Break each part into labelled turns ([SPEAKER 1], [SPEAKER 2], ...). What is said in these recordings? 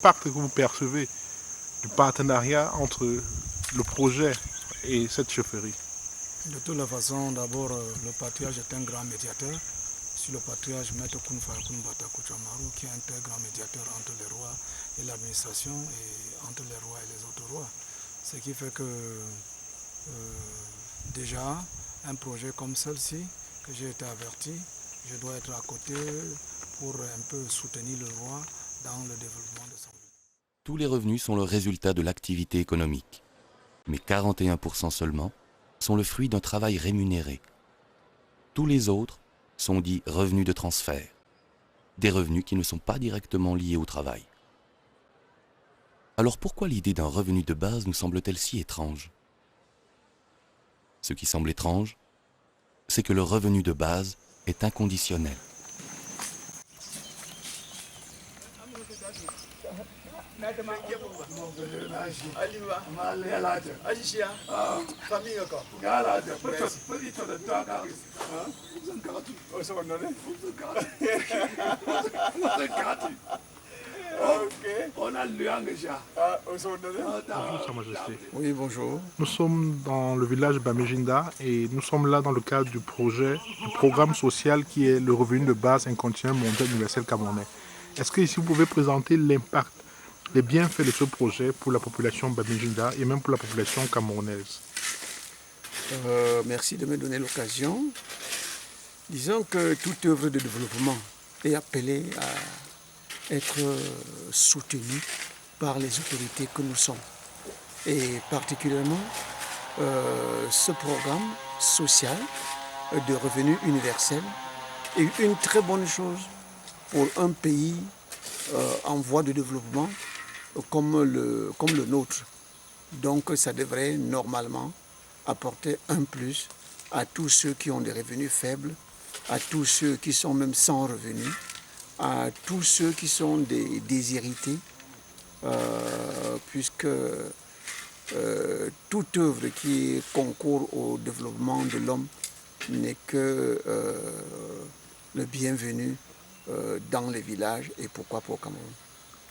[SPEAKER 1] l'impact que vous percevez du partenariat entre le projet et cette chefferie?
[SPEAKER 2] De toute façon, d'abord, le patriarche est un grand médiateur. Sur le patriarche, Maître Kounfakoun Batakou Chamaru, qui est un très grand médiateur entre les rois et l'administration et entre les rois et les autres rois. Ce qui fait que déjà, un projet comme celle-ci, que j'ai été averti, je dois être à côté pour un peu soutenir le roi dans le développement de son ville.
[SPEAKER 3] Tous les revenus sont le résultat de l'activité économique, mais 41% seulement sont le fruit d'un travail rémunéré. Tous les autres sont dits revenus de transfert, des revenus qui ne sont pas directement liés au travail. Alors pourquoi l'idée d'un revenu de base nous semble-t-elle si étrange? Ce qui semble étrange, c'est que le revenu de base est inconditionnel.
[SPEAKER 1] Bonjour, Sa Majesté.
[SPEAKER 2] Oui, bonjour.
[SPEAKER 1] Nous sommes dans le village Bamejinda et nous sommes là dans le cadre du programme social qui est le revenu de base inconditionnel mondial universel camerounais. Est-ce que ici vous pouvez présenter l'impact, les bienfaits de ce projet pour la population Bamejinda et même pour la population camerounaise?
[SPEAKER 2] Merci de me donner l'occasion. Disons que toute œuvre de développement est appelée à être soutenue par les autorités que nous sommes. Et particulièrement, ce programme social de revenu universel est une très bonne chose pour un pays en voie de développement comme le nôtre. Donc ça devrait normalement apporter un plus à tous ceux qui ont des revenus faibles, à tous ceux qui sont même sans revenus, à tous ceux qui sont des déshérités, puisque toute œuvre qui concourt au développement de l'homme n'est que le bienvenu dans les villages et pourquoi pas au Cameroun.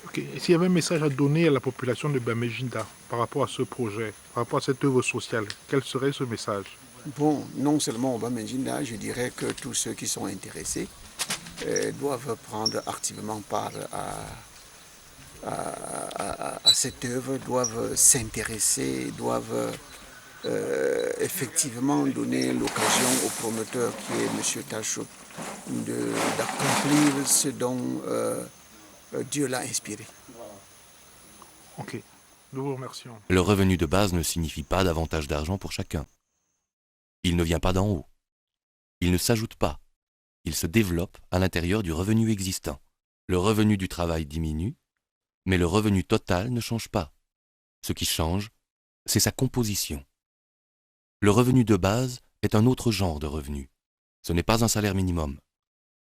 [SPEAKER 1] Ok. Et s'il y avait un message à donner à la population de Bamejinda par rapport à ce projet, par rapport à cette œuvre sociale, quel serait ce message?
[SPEAKER 2] Bon, non seulement au Bamejinda, je dirais que tous ceux qui sont intéressés doivent prendre activement part à cette œuvre, doivent s'intéresser, doivent effectivement donner l'occasion au promoteur qui est M. Tachot d'accomplir ce dont Dieu l'a inspiré.
[SPEAKER 1] Ok, nous vous remercions.
[SPEAKER 3] Le revenu de base ne signifie pas davantage d'argent pour chacun. Il ne vient pas d'en haut. Il ne s'ajoute pas. Il se développe à l'intérieur du revenu existant. Le revenu du travail diminue, mais le revenu total ne change pas. Ce qui change, c'est sa composition. Le revenu de base est un autre genre de revenu. Ce n'est pas un salaire minimum.